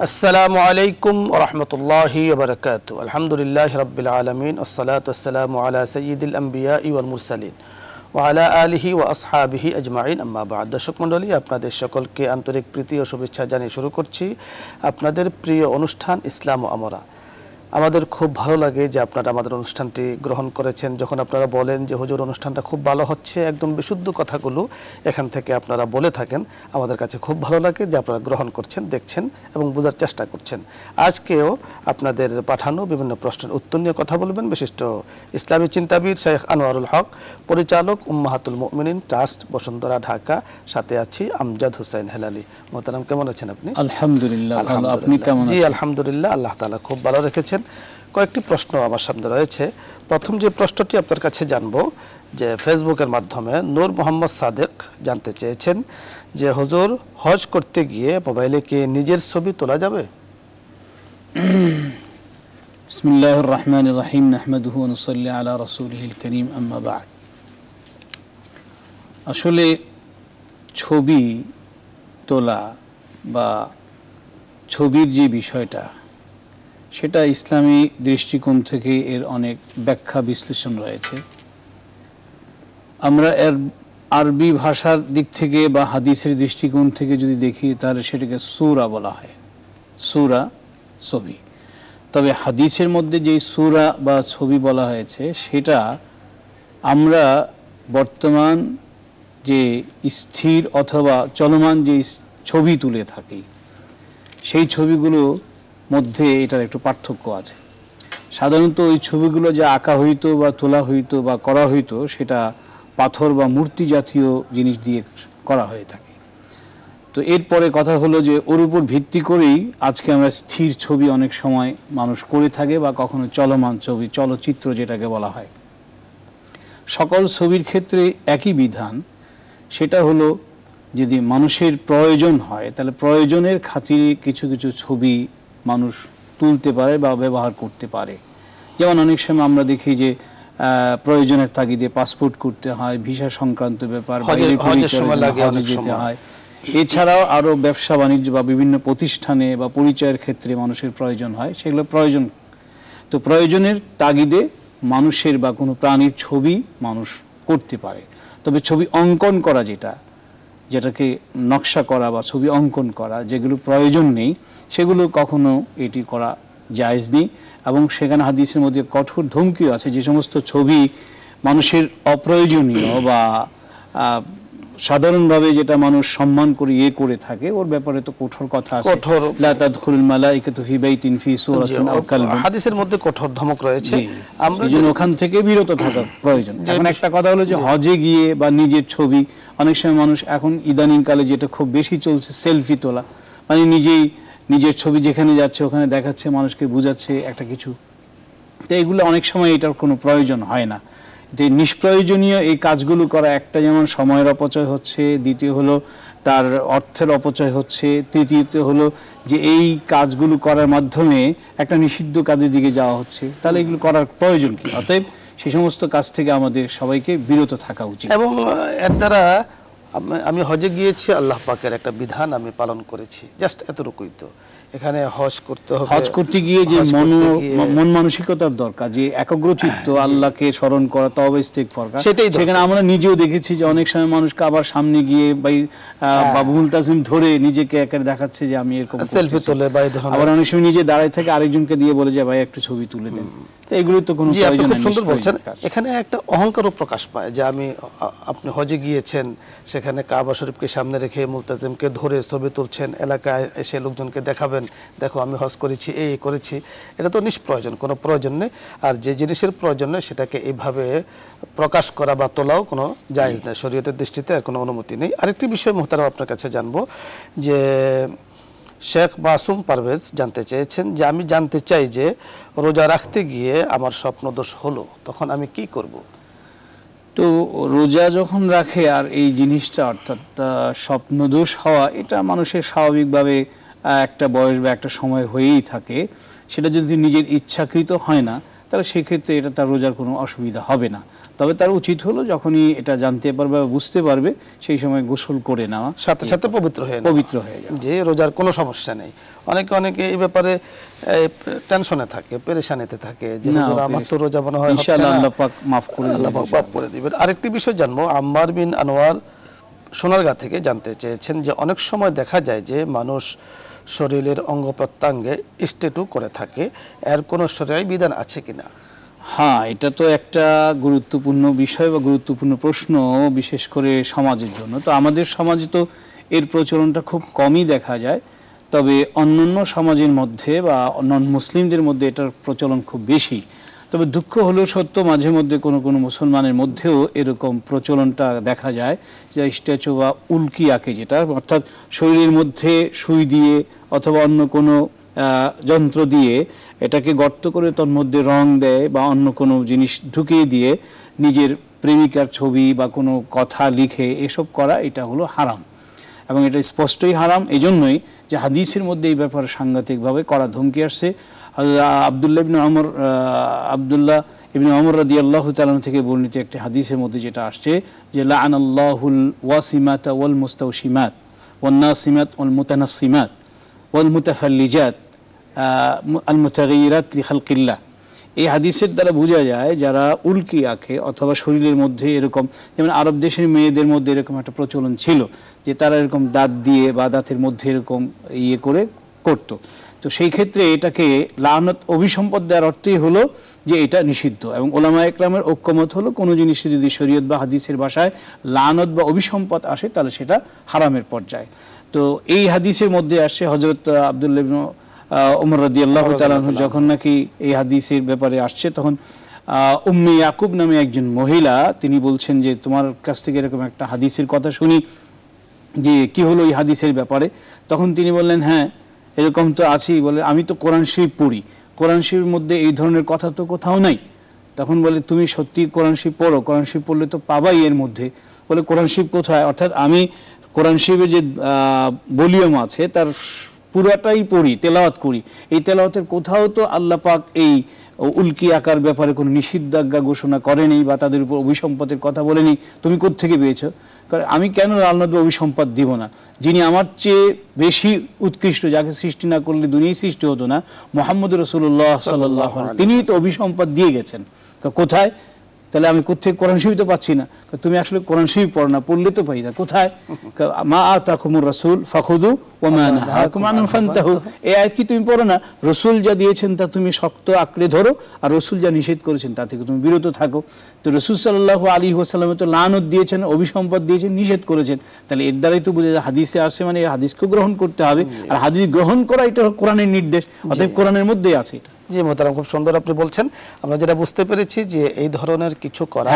আসসালামু আলাইকুম ওয়া রাহমাতুল্লাহি ওয়া বারাকাতুহু। আলহামদুলিল্লাহি রাব্বিল আলামিন ওয়াসসালাতু ওয়াসসালামু আলা সাইয়্যিদিল আমবিয়াই ওয়াল মুরসালিন ওয়া আলা আলিহি ওয়া আসহাবিহি আজমাইন, আম্মা বা'দ। দর্শক মণ্ডলী, আপনাদের সকলকে আন্তরিক প্রীতি ও শুভেচ্ছা জানিয়ে শুরু করছি আপনাদের প্রিয় অনুষ্ঠান ইসলাম ও আমরা। আমাদের খুব ভালো লাগে যে আপনারা আমাদের অনুষ্ঠানটি গ্রহণ করেছেন। যখন আপনারা বলেন যে হুজুর অনুষ্ঠানটা খুব ভালো হচ্ছে, একদম বিশুদ্ধ কথাগুলো এখান থেকে আপনারা বলে থাকেন, আমাদের কাছে খুব ভালো লাগে যে আপনারা গ্রহণ করছেন, দেখছেন এবং বোঝার চেষ্টা করছেন। আজকেও আপনাদের পাঠানো বিভিন্ন প্রশ্নের উত্তর নিয়ে কথা বলবেন বিশিষ্ট ইসলামী চিন্তাবিদ শেখ আনোয়ারুল হক, পরিচালক উম্মাহাতুল মুমিনিন ট্রাস্ট, বসুন্ধরা, ঢাকা। সাথে আছি আমজাদ হোসেন হেলালি। মোহতারাম, কেমন আছেন আপনি? আলহামদুলিল্লাহ, আপনি কেমন আছেন? জি আলহামদুলিল্লাহ, আল্লাহ তাআলা খুব ভালো রেখেছেন। কয়েকটি প্রশ্ন আমার সামনে রয়েছে। প্রথম যে প্রশ্নটি আপনার কাছে জানবো, যে ফেসবুকের মাধ্যমে নূর মোহাম্মদ সাদেক জানতে চেয়েছেন যে হুজুর, হজ করতে গিয়ে মোবাইলে কি নিজের ছবি তোলা যাবে? বিসমিল্লাহির রহমানির রহিম, নাহমাদুহু ওয়া নুসাল্লি আলা রাসূলিহিল কারীম, আম্মা বা'দ। আসলে ছবি তোলা বা ছবির যে বিষয়টা, সেটা ইসলামী দৃষ্টিকোণ থেকে এর অনেক ব্যাখ্যা বিশ্লেষণ রয়েছে। আমরা এর আরবি ভাষার দিক থেকে বা হাদিসের দৃষ্টিকোণ থেকে যদি দেখি, তাহলে সেটাকে সূরা বলা হয়। সূরা, ছবি। তবে হাদিসের মধ্যে যেই সূরা বা ছবি বলা হয়েছে, সেটা আমরা বর্তমান যে স্থির অথবা চলমান যে ছবি তুলে থাকি, সেই ছবিগুলো মধ্যে এটার একটু পার্থক্য আছে। সাধারণত ওই ছবিগুলো যে আঁকা হইতো বা তোলা হইতো বা করা হইতো, সেটা পাথর বা মূর্তি জাতীয় জিনিস দিয়ে করা হয়ে থাকে। তো এরপরে কথা হলো যে ওর উপর ভিত্তি করেই আজকে আমরা স্থির ছবি অনেক সময় মানুষ করে থাকে, বা কখনো চলমান ছবি, চলচ্চিত্র যেটাকে বলা হয়। সকল ছবির ক্ষেত্রে একই বিধান, সেটা হলো যদি মানুষের প্রয়োজন হয়, তাহলে প্রয়োজনের খাতিরে কিছু কিছু ছবি মানুষ তুলতে পারে বা ব্যবহার করতে পারে। যেমন অনেক সময় আমরা দেখি যে প্রয়োজনের তাগিদে পাসপোর্ট করতে হয়, ভিসা সংক্রান্ত ব্যাপার, যেতে হয়। এছাড়াও আরও ব্যবসা বাণিজ্য বা বিভিন্ন প্রতিষ্ঠানে বা পরিচয়ের ক্ষেত্রে মানুষের প্রয়োজন হয়, সেগুলো প্রয়োজন। তো প্রয়োজনের তাগিদে মানুষের বা কোনো প্রাণীর ছবি মানুষ করতে পারে। তবে ছবি অঙ্কন করা, যেটাকে নকশা করা বা ছবি অঙ্কন করা, যেগুলো প্রয়োজন নেই, সেগুলো কখনো এটি করা জায়েজ নেই। এবং সেখানে হাদিসের মধ্যে কঠোর ধমকিও আছে। যে সমস্ত ছবি মানুষের অপ্রয়োজনীয় বা সাধারণভাবে যেটা মানুষ সম্মান করে করে থাকে, ওর ব্যাপারে তো কঠোর কথা আছে। লা তাদখুলুল মালাইকাতু ফি বাইতিন ফি সূরাতিন আও কালবিন, হাদিসের মধ্যে কঠোর ধমক রয়েছে। আমরা যেন ওখান থেকে বিরত থাকা প্রয়োজন। এখন একটা কথা হলো যে হজে গিয়ে বা নিজের ছবি, অনেক সময় মানুষ এখন ইদানিং কালে যেটা খুব বেশি চলছে, সেলফি তোলা, মানে নিজের ছবি যেখানে যাচ্ছে ওখানে দেখাচ্ছে, মানুষকে বোঝাচ্ছে একটা কিছু। তো এগুলো অনেক সময় এটার কোনো প্রয়োজন হয় না। নিষ্প্রয়োজনীয় এই কাজগুলো করা, একটা যেমন সময়ের অপচয় হচ্ছে, দ্বিতীয় হলো তার অর্থের অপচয় হচ্ছে, তৃতীয়ত হলো যে এই কাজগুলো করার মাধ্যমে একটা নিষিদ্ধ কাজের দিকে যাওয়া হচ্ছে। তাহলে এগুলো করার প্রয়োজন কি? অতএব সেই সমস্ত কাজ থেকে আমাদের সবাইকে বিরত থাকা উচিত। এবং এর দ্বারা আমি হজে গিয়েছি, আল্লাহ পাকের একটা বিধান আমি পালন করেছি, জাস্ট এতটুকুই। তো এখানে হজ করতে হবে, হজ করতে গিয়ে যে মন মানসিকতার দরকার, যে একাগ্রচিত্ত আল্লাহকে স্মরণ করা, তওবা ইস্তিগফার করা, সেখানে আমরা নিজেও দেখেছি যে অনেক সময় মানুষ কাবার সামনে গিয়ে বাবু মুলতাজিম ধরে নিজেকে একারে দেখাচ্ছে যে আমি এরকম সেলফি তোলে, আবার অনেক সময় নিজে দাঁড়ায় থেকে আরেকজনকে দিয়ে বলে যে ভাই একটু ছবি তুলে দেন। তো এগুলো তো কোনো প্রয়োজন নেই। খুব সুন্দর বলছেন। এখানে একটা অহংকারও প্রকাশ পায় যে আপনি হজে গিয়েছেন, সেখানে কাবা শরীফকে সামনে রেখে মুলতাজিমকে ধরে ছবি তুলছেন, এলাকায় এসে লোকজনকে দেখাবেন, দেখো আমি হজ করেছি, এই করেছি। এটা তো নিষ্প্রয়োজন, কোনো প্রয়োজন নেই। আর যে জিনিসের প্রয়োজন নেই সেটাকে এইভাবে প্রকাশ করা বা তোলাও কোনো জায়েজ নেই, শরীয়তের দৃষ্টিতে আর কোনো অনুমতি নেই। আরেকটি বিষয় মোহতারাম আপনার কাছে জানবো, যে শেখ মাসুম পারভেজ জানতে চেয়েছেন যে আমি জানতে চাই যে রোজা রাখতে গিয়ে আমার স্বপ্নদোষ হলো, তখন আমি কি করব? তো রোজা যখন রাখে আর এই জিনিসটা, অর্থাৎ স্বপ্নদোষ হওয়া, এটা মানুষের স্বাভাবিকভাবে একটা বয়স বা একটা সময় হয়েই থাকে। সেটা যদি নিজের ইচ্ছাকৃত হয় না, তাহলে সেক্ষেত্রে এটা তার রোজার কোনো অসুবিধা হবে না। তবে তার উচিত হলো যখনই এটা জানতে পারবে বা বুঝতে পারবে সেই সময় গোসল করে নেওয়া, সাথে সাথে পবিত্র হয়ে যাবে, যে রোজার কোনো সমস্যা নেই। অনেকে এই ব্যাপারে টেনশনে থাকে, পেরেশানিতে থাকে যে আমার তো রোজা মনে হয় ইনশাআল্লাহ আল্লাহ পাক মাফ করে দিবেন। আরেকটি বিষয় জানবো, আম্মার বিন আনোয়ার সোনারগাঁ থেকে জানতে চেয়েছেন যে অনেক সময় দেখা যায় যে মানুষ শরীরের অঙ্গ প্রত্যঙ্গে স্ট্যাটু করে থাকে, এর কোনো শরীয়ী বিধান আছে কিনা? হ্যাঁ, এটা তো একটা গুরুত্বপূর্ণ বিষয় বা গুরুত্বপূর্ণ প্রশ্ন, বিশেষ করে সমাজের জন্য। তো আমাদের সমাজে তো এর প্রচলনটা খুব কমই দেখা যায়, তবে অন্যান্য সমাজের মধ্যে বা নন মুসলিমদের মধ্যে এটার প্রচলন খুব বেশি। তবে দুঃখ হলেও সত্য, মাঝে মধ্যে কোনো কোনো মুসলমানের মধ্যেও এরকম প্রচলনটা দেখা যায় যে স্ট্যাচু বা উল্কি আঁকে, যেটা অর্থাৎ শরীরের মধ্যে সুই দিয়ে অথবা অন্য কোনো যন্ত্র দিয়ে এটাকে গর্ত করে তার মধ্যে রং দেয় বা অন্য কোনো জিনিস ঢুকিয়ে দিয়ে নিজের প্রেমিকার ছবি বা কোনো কথা লিখে এসব করা, এটা হলো হারাম এবং এটা স্পষ্টই হারাম। এই জন্যই যে হাদিসের মধ্যে এই ব্যাপারে সাংঘাতিকভাবে করা ধমকি আসছে। আব্দুল্লাহ ইবনে ওমর রাদিয়াল্লাহু তাআলা থেকে বর্ণিত একটি হাদিসের মধ্যে যেটা আসছে যে লাআনাল্লাহুল ওয়াসিমাতা ওয়াল মুস্তাওশিমাত ওয়ান নাসিমাত ওয়াল মুতানাসসিমাত ওয়াল মুতাফাল্লিজাত আল মুতাগাইয়িরাত লিখালকিল্লাহ। এই হাদিসের দ্বারা বোঝা যায় যারা উল্কি আঁকে অথবা শরীরের মধ্যে এরকম, যেমন আরব দেশের মেয়েদের মধ্যে এরকম একটা প্রচলন ছিল যে তারা এরকম দাঁত দিয়ে বা দাঁতের মধ্যে এরকম করে করতো। তো সেই ক্ষেত্রে এটাকে লানত অভিসম্পদ দেওয়ার অর্থই হলো যে এটা নিষিদ্ধ, এবং ওলামা একরামের ঐক্যমত হলো কোনো জিনিসে যদি শরীয়ত বা হাদিসের ভাষায় লানত বা অভিসম্পদ আসে তাহলে সেটা হারামের পর্যায়ে। তো এই হাদিসের মধ্যে আসছে হযরত আব্দুল্লাহ ইবনে ওমর রাদিয়াল্লাহু তাআলা যখন নাকি এই হাদিসের ব্যাপারে আসছে, তখন উম্মে ইয়াকুব নামে একজন মহিলা তিনি বলছেন যে তোমার কাছ থেকে এরকম একটা হাদিসের কথা শুনি, যে কি হলো এই হাদিসের ব্যাপারে। তখন তিনি বললেন হ্যাঁ এরকম তো আছেই, বলে আমি তো কোরআন শরীফ পড়ি, কোরআন শরীফের মধ্যে এই ধরনের কথা তো কোথাও নাই। তখন বলে তুমি সত্যি কোরআন শরীফ পড়ো? কোরআন শরীফ পড়লে তো পাবাই এর মধ্যে। বলে কোরআন শরীফ কোথায়? অর্থাৎ আমি কোরআন শরীফের যে ভলিউম আছে তার পুরাটাই পড়ি, তেলাওয়াত করি, এই তেলাওয়াতের কোথাও তো আল্লাহ পাক এই উল্কি আঁকার ব্যাপারে কোনো নিষেধাজ্ঞা ঘোষণা করেনি বা তাদের উপর অভিসম্পদের কথা বলেনি। তুমি কোত্থেকে পেয়েছো? কারণ আমি কেন লানত বা অভিসম্পদ দিব না? যিনি আমার চেয়ে বেশি উৎকৃষ্ট, যাকে সৃষ্টি না করলে দুনিয়ায় সৃষ্টি হতো না, মুহাম্মদ রাসূলুল্লাহ সাল্লাল্লাহু আলাইহি ওয়াসাল্লাম, তিনিই তো অভিসম্পদ দিয়ে গেছেন। কোথায়? তাহলে আমি কোত্থেকে কোরআন শরীফ তো পাচ্ছি না। তুমি আসলে কোরআন শরীফ পড়ো না, পড়লে তো পাই না। কোথায়? মা আতাকুমুর রাসূল ফাখুযু ওয়া মা নাহাকুম আনহু ফান্তাহু। এই আয়াত কি তুমি পড়ো না? রাসূল যা দিয়েছেন তা তুমি শক্ত আঁকড়ে ধরো, আর রাসূল যা নিষেধ করেছেন তা থেকে তুমি বিরত থাকো। তো রাসূল সাল্লাল্লাহু আলাইহি ওয়াসাল্লাম তো লানত দিয়েছেন, অভিসম্পদ দিয়েছেন, নিষেধ করেছেন। তাহলে এর দ্বারাই তো বোঝা যায় হাদিসে আসে মানে এই হাদিসকে গ্রহণ করতে হবে, আর হাদিস গ্রহণ করা এটা কোরআনের নির্দেশ, অতএব কোরআনের মধ্যেই আছে এটা। জি মোহতারাম, খুব সুন্দর আপনি বলছেন। আমরা যেটা বুঝতে পেরেছি যে এই ধরনের কিছু করা,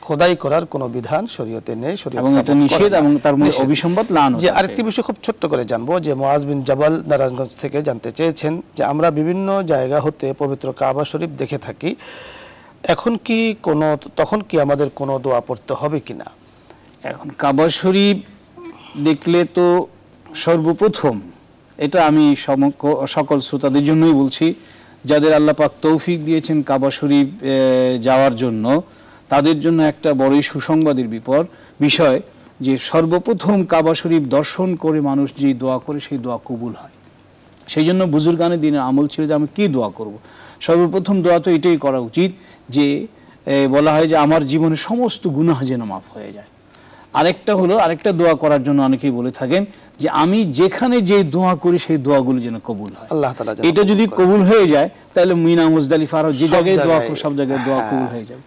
খোদাই করার কোনো বিধান শরীয়তে নেই, এবং এটা নিষেধ এবং তার মধ্যে অভিসম্পদ লানত আছে। যে আরেকটি বিষয় খুব ছোট্ট করে জানবো, যে মুআজ বিন জাবাল নারায়ণগঞ্জ থেকে জানতে চেয়েছেন যে আমরা বিভিন্ন জায়গা হতে পবিত্র কাবা শরীফ দেখে থাকি, তখন কি আমাদের কোনো দোয়া পড়তে হবে কিনা? এখন কাবা শরীফ দেখলে তো সর্বপ্রথম, এটা আমি সকল শ্রোতাদের জন্যই বলছি, যাদের আল্লাহ পাক তৌফিক দিয়েছেন কাবা শরীফ যাওয়ার জন্য, তাদের জন্য একটা বড়ই সুসংবাদের বিষয় যে সর্বপ্রথম কাবা শরীফ দর্শন করে মানুষ যে দোয়া করে সেই দোয়া কবুল হয়। সেই জন্য বুজুর্গানের দিনের আমল ছিল যে আমি কি দোয়া করব। সর্বপ্রথম দোয়া তো এটাই করা উচিত যে বলা হয় যে আমার জীবনের সমস্ত গুনাহ যেন মাফ হয়ে যায়। আরেকটা দোয়া করার জন্য অনেকেই বলে থাকেন যে আমি যেখানে যে দোয়া করি সেই দোয়াগুলো যেন কবুল হয়। আল্লাহ তাআলা এটা যদি কবুল হয়ে যায় তাহলে মিনা মুজদালিফা আর যে জায়গায় দোয়া করি সব জায়গায় দোয়া কবুল হয়ে যাবে।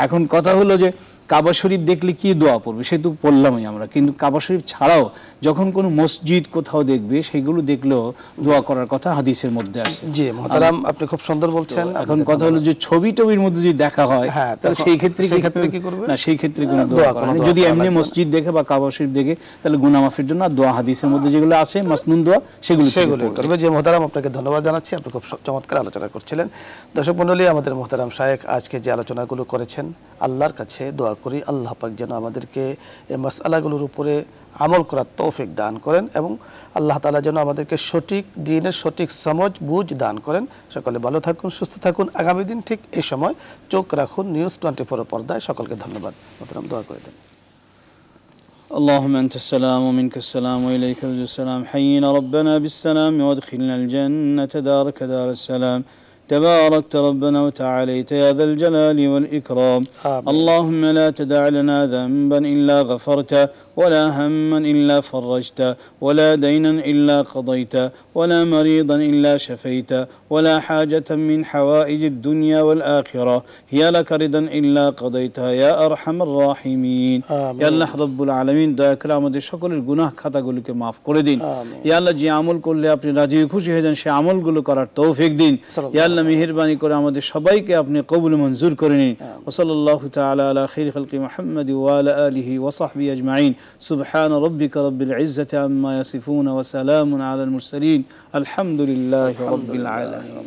এখন কথা হলো যে কাবা শরীফ দেখলে কি দোয়া পড়বে, সে তো পড়লামই আমরা, কিন্তু কাবা শরীফ ছাড়াও যখন কোনো মসজিদ কোথাও দেখবে সেগুলো দেখলেও দোয়া করার কথা হাদিসের মধ্যে আছে। জি মুহতারাম, আপনি খুব সুন্দর বলছেন। এখন কথা হলো যে ছবির মধ্যে যদি দেখা হয় তাহলে সেই ক্ষেত্রে কি করবে না, সেই ক্ষেত্রে কোনো দোয়া করা নেই। যদি এমনি মসজিদ দেখে বা কাবা শরীফ দেখে তাহলে গুনাহ মাফের জন্য দোয়া হাদিসের মধ্যে যেগুলো আছে মাসনুন দোয়া সেগুলো করবে। যে মুহতারাম, আপনাকে ধন্যবাদ জানাচ্ছি, আপনি খুব চমৎকার আলোচনা করছিলেন। দর্শক মণ্ডলী, আমাদের মুহতারাম শায়েখ আজকে যে আলোচনাগুলো করেছেন, আল্লাহর কাছে দোয়া করি আল্লাহ পাক যেন আমাদেরকে এই মাসআলাগুলোর উপরে আমল করার তৌফিক দান করেন এবং আল্লাহ তাআলা যেন আমাদেরকে সঠিক দ্বীনের সঠিক সমঝ বুঝ দান করেন। সকলে ভালো থাকুন, সুস্থ থাকুন। আগামী দিন ঠিক এই সময় চোখ রাখুন নিউজ 24 পর্দায়। সকলকে ধন্যবাদ। মোহতারাম দোয়া করে দেন। اللهم أنت السلام ومنك السلام وإليك يرجع السلام. حينا ربنا بالسلام وادخلنا الجنة دارك دار السلام. تباركت ربنا وتعاليت يا ذا الجلال والإكرام. آمين. اللهم لا تدع لنا ذنبا إلا غفرته ولا هما إلا فرجته ولا دينا إلا قضيته ولا مريضا إلا شفيته ولا حاجة من حوائج الدنيا والآخرة هي لك رضا إلا قضيتها يا أرحم الراحمين. آمين. يا الله رب العالمين দয়া করে আমাদের সকলের গুনাহ খাতাগুলোকে maaf করে দিন। آمين. ইয়া আল্লাহ যে আমল করলে আপনি রাজি খুশি হয়ে যান সেই আমলগুলো করার তৌফিক দিন। ইয়া আল্লাহ মেহেরবানি করে আমাদের সবাইকে আপনি কবুল মঞ্জুর করে নিন। ওয়া সাল্লাল্লাহু তাআলা আলা খাইরি খালকি মুহাম্মদ ওয়া আলা আলিহি ওয়া সাহবিহি আজমাইন। সুবহান রাব্বিকা রাব্বিল ইজ্জাতি আম্মা ইয়াসিফুন ওয়া সালামুন আলাল মুরসালিন। আলহামদুলিল্লাহি রাব্বিল আলামিন।